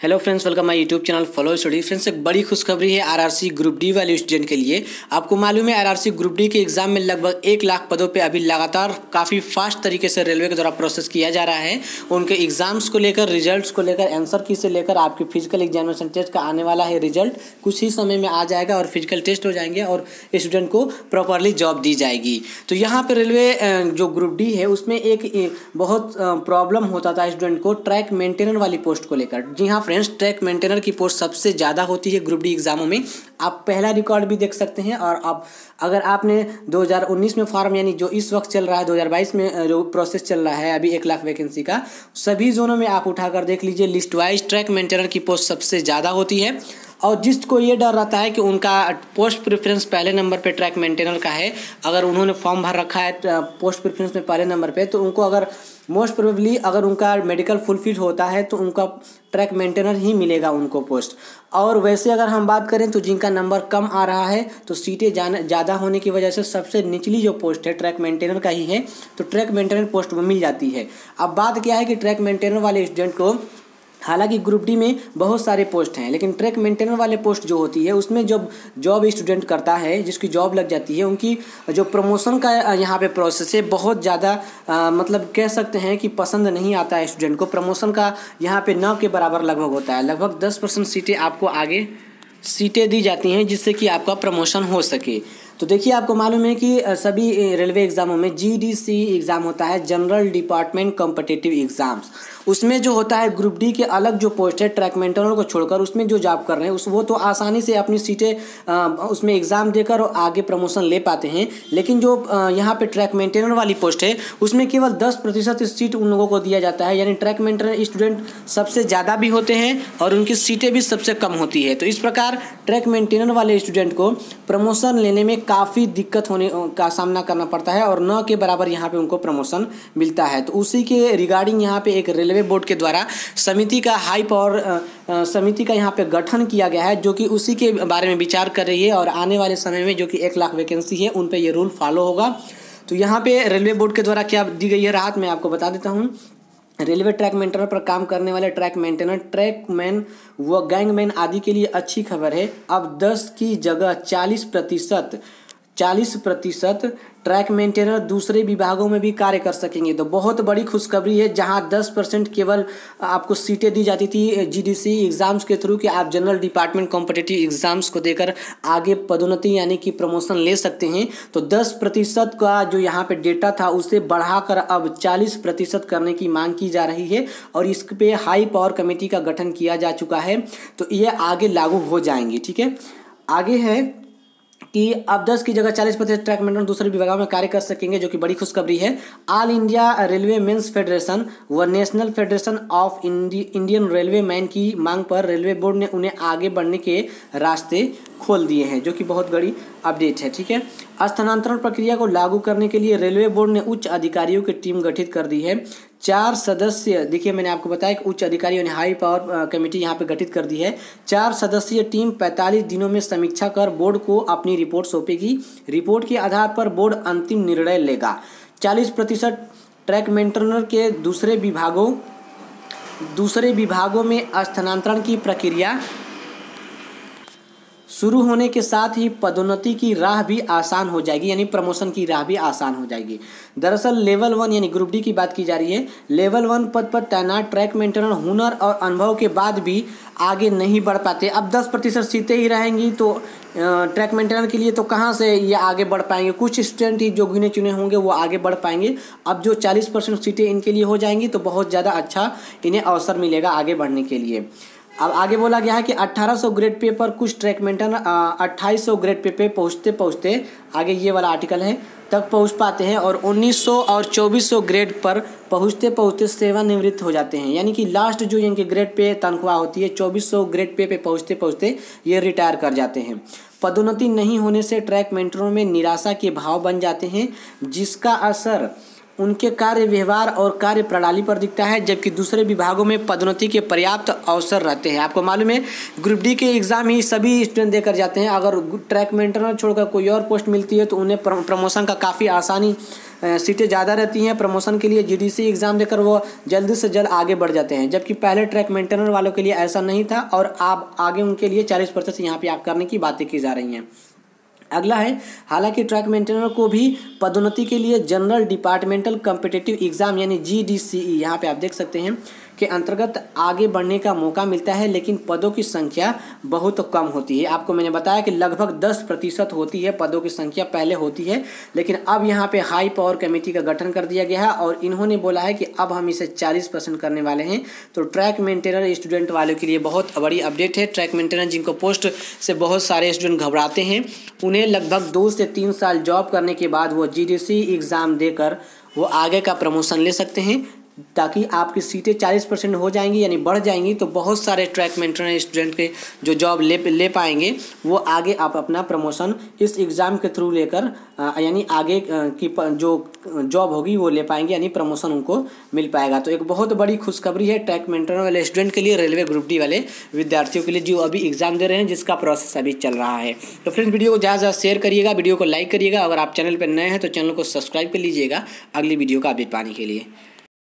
Hello friends, welcome my YouTube channel follow study. Friends, एक बड़ी खुशखबरी है आरआरसी ग्रुप डी वाले स्टूडेंट के लिए। आपको मालूम है आरआरसी ग्रुप डी के एग्जाम में लगभग 1 लाख पदों पे अभी लगातार काफ़ी फास्ट तरीके से रेलवे के द्वारा प्रोसेस किया जा रहा है। उनके एग्जाम्स को लेकर, रिजल्ट्स को लेकर, आंसर की से लेकर आपके फिजिकल एग्जामिनेशन टेस्ट का आने वाला है रिजल्ट कुछ ही समय में आ जाएगा और फिजिकल टेस्ट हो जाएंगे और स्टूडेंट को प्रॉपरली जॉब दी जाएगी। तो यहाँ पर रेलवे जो ग्रुप डी है उसमें एक बहुत प्रॉब्लम होता था स्टूडेंट को ट्रैक मेंटेनर वाली पोस्ट को लेकर। जी हाँ फ्रेंड्स, ट्रैक मेंटेनर की पोस्ट सबसे ज़्यादा होती है ग्रुप डी एग्जामों में। आप पहला रिकॉर्ड भी देख सकते हैं। और अब अगर आपने 2019 में फॉर्म, यानी जो इस वक्त चल रहा है 2022 में जो प्रोसेस चल रहा है अभी 1 लाख वैकेंसी का, सभी जोनों में आप उठाकर देख लीजिए, लिस्ट वाइज ट्रैक मेंटेनर की पोस्ट सबसे ज़्यादा होती है। और जिसको ये डर रहता है कि उनका पोस्ट प्रेफरेंस पहले नंबर पे ट्रैक मेंटेनर का है, अगर उन्होंने फॉर्म भर रखा है पोस्ट प्रेफरेंस में पहले नंबर पे, तो उनको अगर मोस्ट प्रोबेबली अगर उनका मेडिकल फुलफिल होता है तो उनका ट्रैक मेंटेनर ही मिलेगा उनको पोस्ट। और वैसे अगर हम बात करें तो जिनका नंबर कम आ रहा है तो सीटें ज़्यादा होने की वजह से सबसे निचली जो पोस्ट है ट्रैक मेंटेनर का ही है, तो ट्रैक मेंटेनर पोस्ट में मिल जाती है। अब बात क्या है कि ट्रैक मेंटेनर वाले स्टूडेंट को, हालांकि ग्रुप डी में बहुत सारे पोस्ट हैं, लेकिन ट्रैक मेंटेनर वाले पोस्ट जो होती है उसमें जब जॉब स्टूडेंट करता है, जिसकी जॉब लग जाती है, उनकी जो प्रमोशन का यहाँ पे प्रोसेस है बहुत ज़्यादा मतलब कह सकते हैं कि पसंद नहीं आता है स्टूडेंट को। प्रमोशन का यहाँ पे 9 के बराबर लगभग होता है। लगभग 10% सीटें आपको आगे सीटें दी जाती हैं जिससे कि आपका प्रमोशन हो सके। तो देखिए, आपको मालूम है कि सभी रेलवे एग्जामों में जीडीसी एग्ज़ाम होता है, जनरल डिपार्टमेंट कॉम्पिटिटिव एग्ज़ाम्स। उसमें जो होता है ग्रुप डी के अलग जो पोस्ट है ट्रैक मेंटेनर को छोड़कर, उसमें जो जॉब कर रहे हैं वो तो आसानी से अपनी सीटें उसमें एग्ज़ाम देकर और आगे प्रमोशन ले पाते हैं। लेकिन जो यहाँ पे ट्रैक मेंटेनर वाली पोस्ट है उसमें केवल 10% सीट उन लोगों को दिया जाता है। यानी ट्रैक मेंटेनर स्टूडेंट सबसे ज़्यादा भी होते हैं और उनकी सीटें भी सबसे कम होती है। तो इस प्रकार ट्रैक मेंटेनर वाले स्टूडेंट को प्रमोशन लेने में काफ़ी दिक्कत होने का सामना करना पड़ता है और 9 के बराबर यहाँ पे उनको प्रमोशन मिलता है। तो उसी के रिगार्डिंग यहाँ पे एक रेलवे बोर्ड के द्वारा समिति का हाई पावर समिति का यहाँ पे गठन किया गया है, जो कि उसी के बारे में विचार कर रही है और आने वाले समय में जो कि 1 लाख वैकेंसी है उन पे ये रूल फॉलो होगा। तो यहाँ पे रेलवे बोर्ड के द्वारा क्या दी गई है राहत, मैं आपको बता देता हूँ। रेलवे ट्रैक मेंटेनर पर काम करने वाले ट्रैक मेंटेनर, ट्रैकमैन व गैंगमैन आदि के लिए अच्छी खबर है। अब 10 की जगह 40% ट्रैक मेंटेनर दूसरे विभागों में भी कार्य कर सकेंगे। तो बहुत बड़ी खुशखबरी है। जहां 10% केवल आपको सीटें दी जाती थी जीडीसी एग्ज़ाम्स के थ्रू कि आप जनरल डिपार्टमेंट कॉम्पिटिटिव एग्ज़ाम्स को देकर आगे पदोन्नति यानी कि प्रमोशन ले सकते हैं, तो 10% का जो यहाँ पे डेटा था उसे बढ़ाकर अब 40% करने की मांग की जा रही है और इस पे हाई पावर कमेटी का गठन किया जा चुका है। तो ये आगे लागू हो जाएंगी। ठीक है, आगे है कि अब 10 की जगह 40% ट्रैक मेंटेनर दूसरे विभागों में कार्य कर सकेंगे, जो कि बड़ी खुशखबरी है। All India Railway Men's Federation व National Federation of Indian Railway Man की मांग पर रेलवे बोर्ड ने उन्हें आगे बढ़ने के रास्ते खोल दिए हैं, जो कि बहुत बड़ी अपडेट है। ठीक है, स्थानांतरण प्रक्रिया को लागू करने के लिए रेलवे बोर्ड ने उच्च अधिकारियों की टीम गठित कर दी है। 4 सदस्य, देखिए मैंने आपको बताया कि उच्च अधिकारियों ने हाई पावर कमेटी यहाँ पे गठित कर दी है। 4 सदस्यीय टीम 45 दिनों में समीक्षा कर बोर्ड को अपनी रिपोर्ट सौंपेगी। रिपोर्ट के आधार पर बोर्ड अंतिम निर्णय लेगा। 40% ट्रैक मेंटेनर के दूसरे विभागों में स्थानांतरण की प्रक्रिया शुरू होने के साथ ही पदोन्नति की राह भी आसान हो जाएगी, यानी प्रमोशन की राह भी आसान हो जाएगी। दरअसल लेवल 1 यानी ग्रुप डी की बात की जा रही है। लेवल 1 पद पर तैनात ट्रैक मेंटेनर हुनर और अनुभव के बाद भी आगे नहीं बढ़ पाते। अब 10% सीटें ही रहेंगी तो ट्रैक मेंटेनर के लिए तो कहाँ से ये आगे बढ़ पाएंगे। कुछ स्टूडेंट ही जो गिने चुने होंगे वो आगे बढ़ पाएंगे। अब जो 40% सीटें इनके लिए हो जाएंगी तो बहुत ज़्यादा अच्छा इन्हें अवसर मिलेगा आगे बढ़ने के लिए। अब आगे बोला गया है कि 1800 ग्रेड पे पर कुछ ट्रैक मेंटेनर 2800 ग्रेड पे पहुँचते आगे ये वाला आर्टिकल है तक पहुँच पाते हैं और 1900 और 2400 ग्रेड पर पहुँचते सेवानिवृत्त हो जाते हैं। यानी कि लास्ट जो इनके ग्रेड पे तनख्वाह होती है 2400 ग्रेड पे पहुँचते ये रिटायर कर जाते हैं। पदोन्नति नहीं होने से ट्रैक मेंटेनरों में निराशा के भाव बन जाते हैं, जिसका असर उनके कार्य व्यवहार और कार्य प्रणाली पर दिखता है, जबकि दूसरे विभागों में पदोन्नति के पर्याप्त अवसर रहते हैं। आपको मालूम है ग्रुप डी के एग्ज़ाम ही सभी स्टूडेंट देकर जाते हैं। अगर ट्रैक मेंटेनर छोड़कर कोई और पोस्ट मिलती है तो उन्हें प्रमोशन का काफ़ी आसानी सीटें ज़्यादा रहती हैं प्रमोशन के लिए, जीडीसी एग्ज़ाम देकर वो जल्द से जल्द आगे बढ़ जाते हैं। जबकि पहले ट्रैक मेंटेनर वालों के लिए ऐसा नहीं था और आप आगे उनके लिए 40% यहाँ पे आप करने की बातें की जा रही हैं। अगला है, हालांकि ट्रैक मेंटेनर को भी पदोन्नति के लिए जनरल डिपार्टमेंटल कॉम्पिटिटिव एग्जाम यानी जीडीसीई यहाँ पे आप देख सकते हैं के अंतर्गत आगे बढ़ने का मौका मिलता है, लेकिन पदों की संख्या बहुत कम होती है। आपको मैंने बताया कि लगभग 10% होती है पदों की संख्या, पहले होती है, लेकिन अब यहाँ पे हाई पावर कमेटी का गठन कर दिया गया है और इन्होंने बोला है कि अब हम इसे 40% करने वाले हैं। तो ट्रैक मेंटेनर स्टूडेंट वालों के लिए बहुत बड़ी अपडेट है। ट्रैक मेंटेनर जिनको पोस्ट से बहुत सारे स्टूडेंट घबराते हैं, उन्हें लगभग 2 से 3 साल जॉब करने के बाद वो जीडीसी एग्ज़ाम देकर वो आगे का प्रमोशन ले सकते हैं, ताकि आपकी सीटें 40% हो जाएंगी यानी बढ़ जाएंगी। तो बहुत सारे ट्रैक मेंटेनर स्टूडेंट के जो जॉब ले पाएंगे वो आगे आप अपना प्रमोशन इस एग्ज़ाम के थ्रू लेकर यानी आगे की जो जॉब होगी वो ले पाएंगे, यानी प्रमोशन उनको मिल पाएगा। तो एक बहुत बड़ी खुशखबरी है ट्रैक मेंटेनर वाले स्टूडेंट के लिए, रेलवे ग्रुप डी वाले विद्यार्थियों के लिए जो अभी एग्ज़ाम दे रहे हैं, जिसका प्रोसेस अभी चल रहा है। तो फ्रेंड्स, वीडियो को ज़्यादा से शेयर करिएगा, वीडियो को लाइक करिएगा। अगर आप चैनल पर नए हैं तो चैनल को सब्सक्राइब कर लीजिएगा अगली वीडियो का अपडेट पाने के लिए।